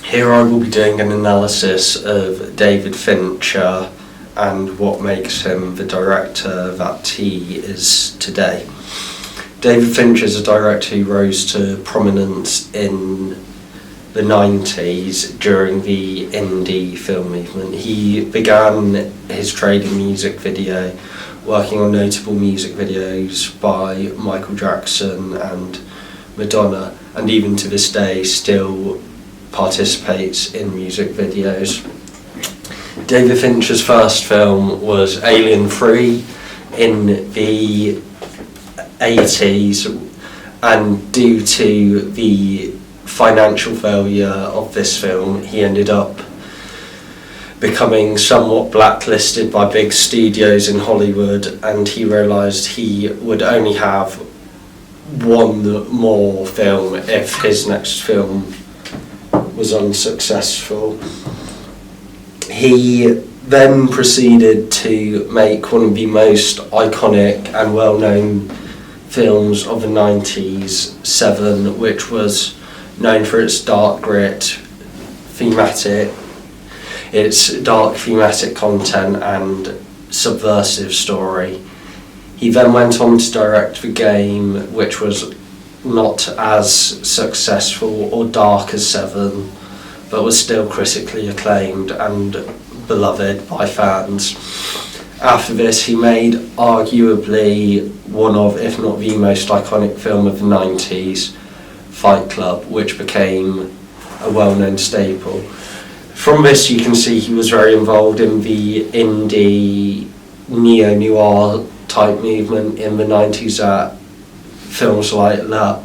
Here I will be doing an analysis of David Fincher and what makes him the director that he is today. David Fincher is a director who rose to prominence in the 90s during the indie film movement. He began his trade in music video, working on notable music videos by Michael Jackson and Madonna, and even to this day still participates in music videos. David Fincher's first film was Alien 3 in the 80s, and due to the financial failure of this film, he ended up becoming somewhat blacklisted by big studios in Hollywood, and he realised he would only have one more film if his next film was unsuccessful. He then proceeded to make one of the most iconic and well-known films of the 90s, Seven, which was known for its dark thematic content and subversive story. He then went on to direct The Game, which was not as successful or dark as Seven, but was still critically acclaimed and beloved by fans. After this, he made arguably one of, if not the most iconic film of the 90s, Fight Club, which became a well-known staple. From this you can see he was very involved in the indie neo-noir type movement in the 90s that films like La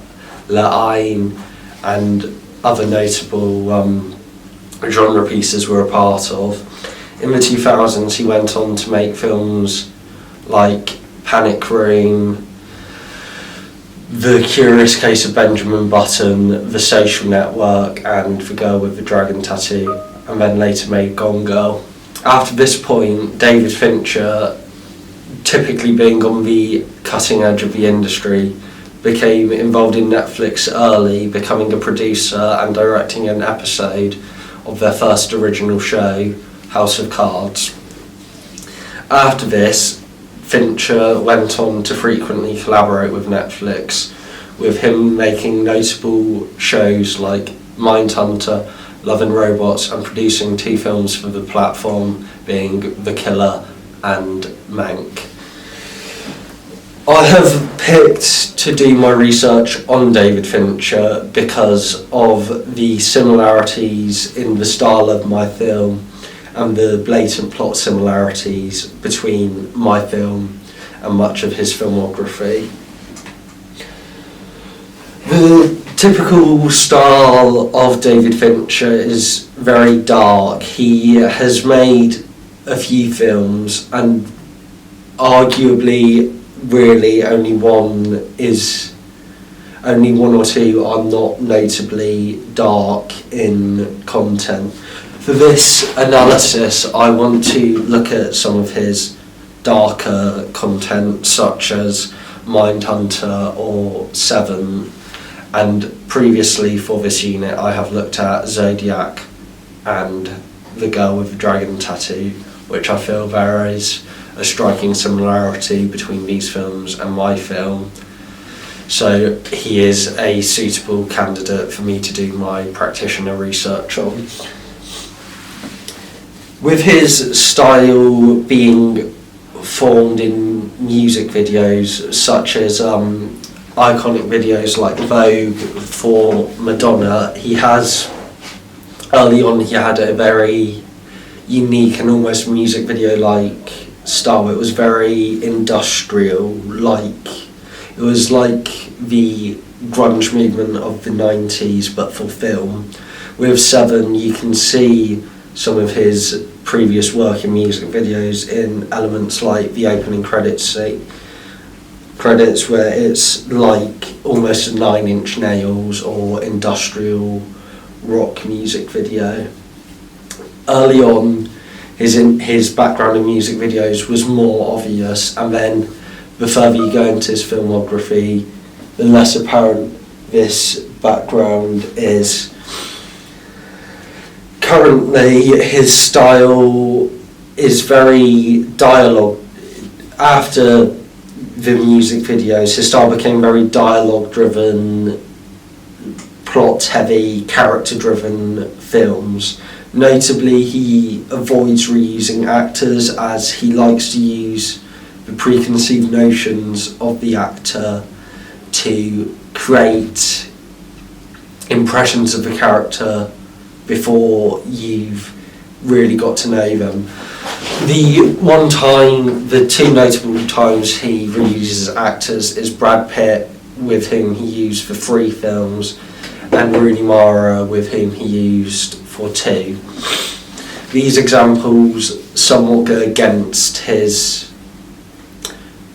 Haine and other notable genre pieces were a part of. In the 2000s he went on to make films like Panic Room, The Curious Case of Benjamin Button, The Social Network, and The Girl with the Dragon Tattoo, and then later made Gone Girl. After this point, David Fincher, typically being on the cutting edge of the industry, became involved in Netflix early, becoming a producer and directing an episode of their first original show, House of Cards. After this, Fincher went on to frequently collaborate with Netflix, with him making notable shows like Mindhunter, Love and Robots, and producing 2 films for the platform, being The Killer and Mank. I have picked to do my research on David Fincher because of the similarities in the style of my film and the blatant plot similarities between my film and much of his filmography. The typical style of David Fincher is very dark. He has made a few films, and arguably really only one or two are not notably dark in content. For this analysis, I want to look at some of his darker content, such as Mindhunter or Seven, and previously for this unit I have looked at Zodiac and The Girl with the Dragon Tattoo, which I feel there is a striking similarity between these films and my film, so he is a suitable candidate for me to do my practitioner research on. With his style being formed in music videos, such as iconic videos like Vogue for Madonna, early on he had a very unique and almost music video-like style. It was very industrial, it was like the grunge movement of the 90s but for film. With Seven you can see some of his previous work in music videos in elements like the opening credits where it's like almost 9 Inch Nails or industrial rock music video. Early on his background in music videos was more obvious, and then the further you go into his filmography, the less apparent this background is. currently his style is very dialogue. After the music videos, his style became very dialogue driven, plot heavy, character driven films. Notably, he avoids reusing actors as he likes to use the preconceived notions of the actor to create impressions of the character before you've really got to know them. The two notable times he reuses actors is Brad Pitt, with whom he used for 3 films, and Rooney Mara, with whom he used for 2. These examples somewhat go against his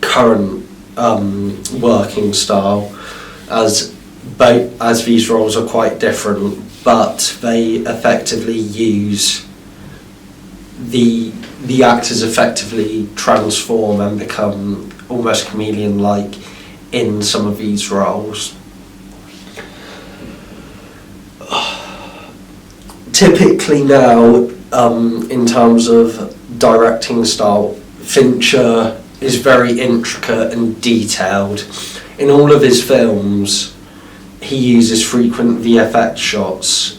current working style, as these roles are quite different, but they effectively use the actors effectively transform and become almost chameleon-like in some of these roles. Typically now, in terms of directing style, Fincher is very intricate and detailed. In all of his films, he uses frequent VFX shots,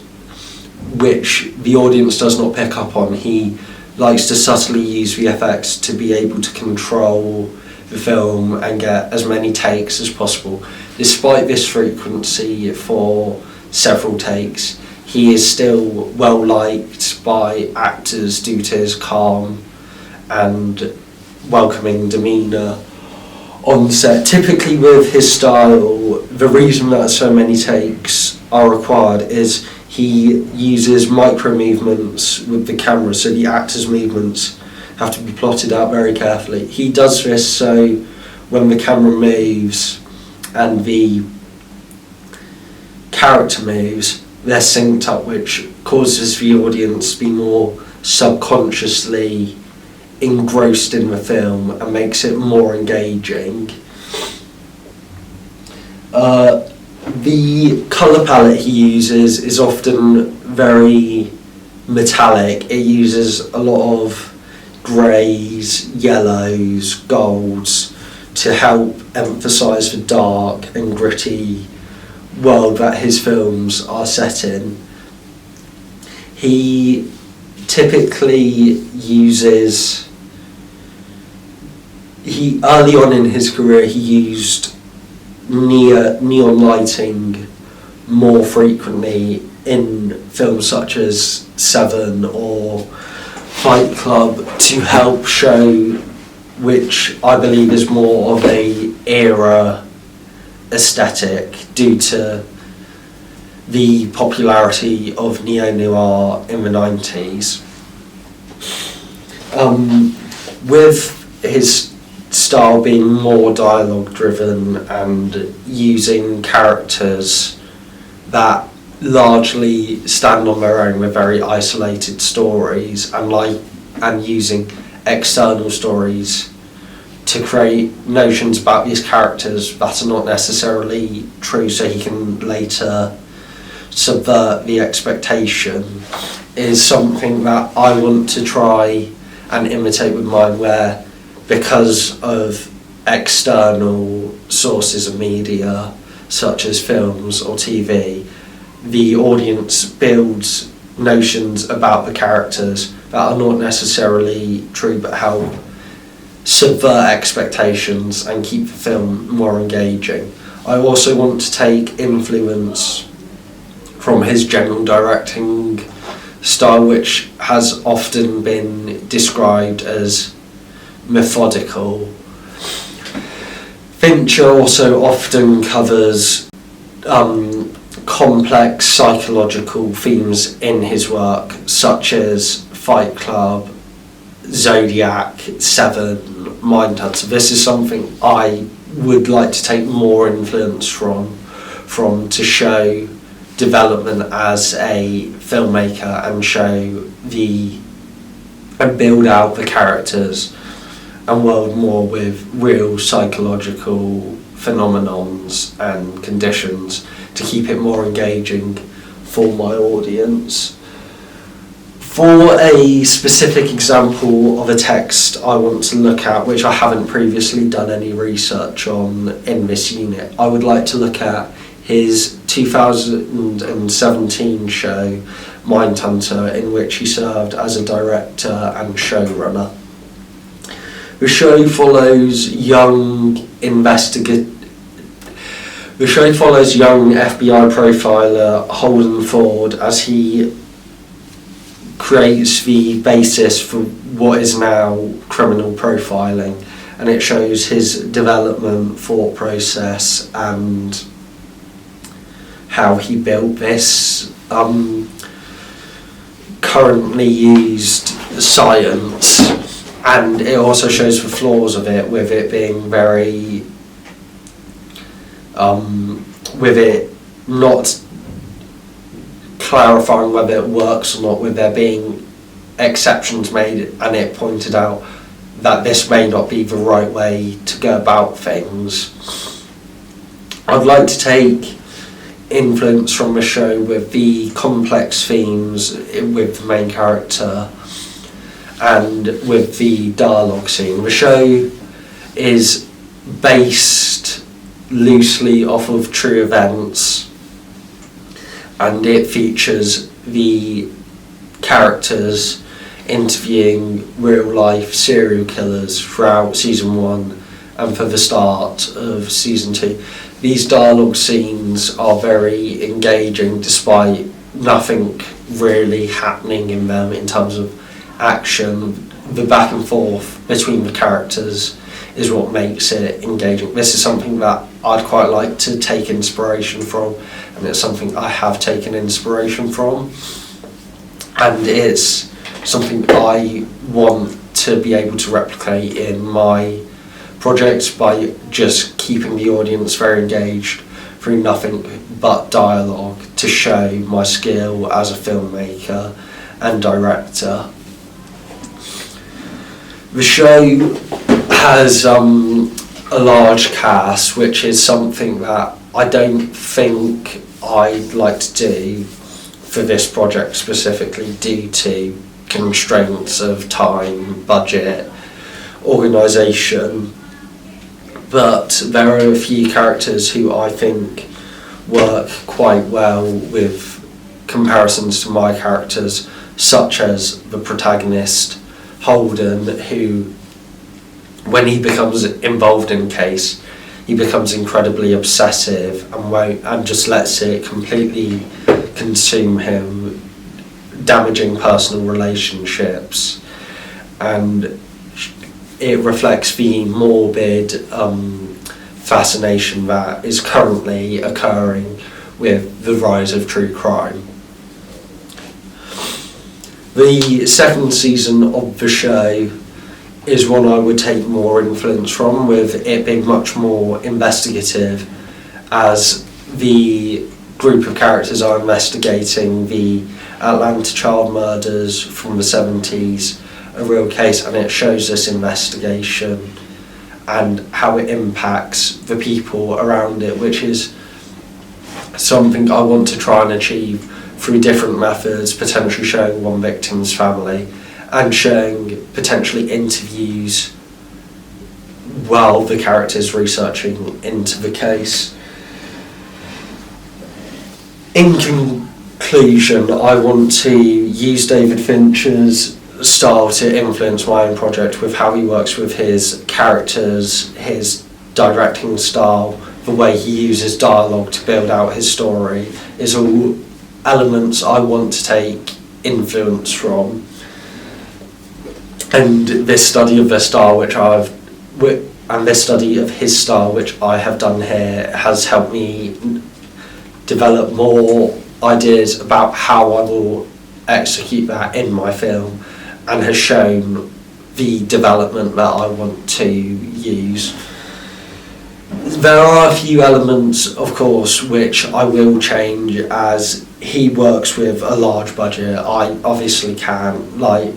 which the audience does not pick up on. He likes to subtly use VFX to be able to control the film and get as many takes as possible. Despite this frequency for several takes, he is still well liked by actors due to his calm and welcoming demeanour on set. Typically with his style, the reason that so many takes are required is he uses micro movements with the camera, so the actors' movements have to be plotted out very carefully. He does this so when the camera moves and the character moves, they're synced up, which causes the audience to be more subconsciously engrossed in the film and makes it more engaging. The colour palette he uses is often very metallic. It uses a lot of greys, yellows, golds to help emphasise the dark and gritty world that his films are set in. He typically uses... early on in his career, he used neon lighting more frequently in films such as Seven or Fight Club to help show, which I believe is more of a era aesthetic due to the popularity of neo-noir in the 90s. With his style being more dialogue driven and using characters that largely stand on their own with very isolated stories, and using external stories to create notions about these characters that are not necessarily true, so he can later subvert the expectation, is something that I want to try and imitate with mine, where because of external sources of media such as films or TV, the audience builds notions about the characters that are not necessarily true but help subvert expectations and keep the film more engaging. I also want to take influence from his general directing style, which has often been described as methodical. Fincher also often covers complex psychological themes in his work, such as Fight Club, Zodiac, Seven, Mindhunter. This is something I would like to take more influence from to show development as a filmmaker and and build out the characters and world more with real psychological phenomenons and conditions to keep it more engaging for my audience. For a specific example of a text I want to look at, which I haven't previously done any research on in this unit, I would like to look at his 2017 show, Mindhunter, in which he served as a director and showrunner. The show follows young FBI profiler Holden Ford as he creates the basis for what is now criminal profiling, and it shows his development, thought process, and how he built this currently used science. And it also shows the flaws of it, with it being very with it not clarifying whether it works or not, with there being exceptions made, and it pointed out that this may not be the right way to go about things. I'd like to take influence from the show with the complex themes with the main character and with the dialogue scene. The show is based loosely off of true events, and it features the characters interviewing real life serial killers throughout season 1 and for the start of season 2. These dialogue scenes are very engaging despite nothing really happening in them in terms of action. The back and forth between the characters is what makes it engaging. This is something that I'd quite like to take inspiration from, and it's something I have taken inspiration from, and it's something I want to be able to replicate in my projects by just keeping the audience very engaged through nothing but dialogue to show my skill as a filmmaker and director. The show has a large cast, which is something that I don't think I'd like to do for this project specifically, due to constraints of time, budget, organisation. But there are a few characters who I think work quite well with comparisons to my characters, such as the protagonist Holden, who, when he becomes involved in a case, he becomes incredibly obsessive and just lets it completely consume him, damaging personal relationships, and it reflects the morbid fascination that is currently occurring with the rise of true crime. The second season of the show is one I would take more influence from, with it being much more investigative, as the group of characters are investigating the Atlanta child murders from the 70s, a real case, and it shows this investigation and how it impacts the people around it, which is something I want to try and achieve through different methods, potentially showing one victim's family and showing potentially interviews while the character's researching into the case. In conclusion, I want to use David Fincher's style to influence my own project with how he works with his characters, his directing style, the way he uses dialogue to build out his story, is all elements I want to take influence from. And this study of their style, this study of his style, which I have done here, has helped me develop more ideas about how I will execute that in my film, and has shown the development that I want to use. There are a few elements, of course, which I will change as he works with a large budget. I obviously can, like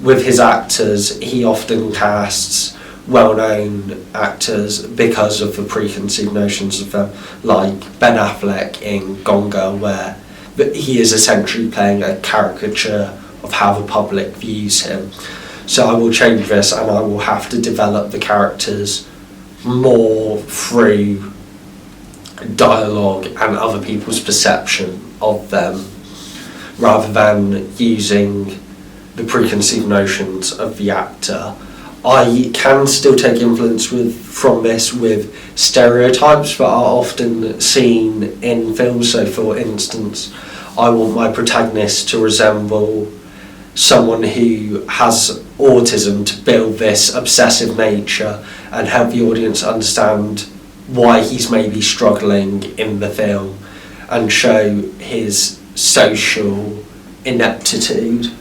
with his actors, he often casts well-known actors because of the preconceived notions of them, like Ben Affleck in Gone Girl, where he is essentially playing a caricature of how the public views him. So I will change this, and I will have to develop the characters more through dialogue and other people's perception of them, rather than using the preconceived notions of the actor. I can still take influence from this with stereotypes that are often seen in films. So for instance, I want my protagonist to resemble someone who has autism to build this obsessive nature and help the audience understand why he's maybe struggling in the film and show his social ineptitude.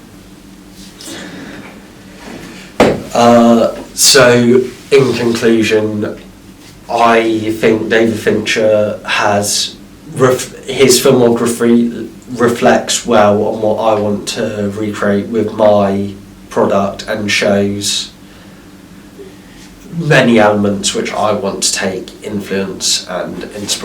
So in conclusion, I think David Fincher has his filmography reflects well on what I want to recreate with my product, and shows many elements which I want to take influence and inspiration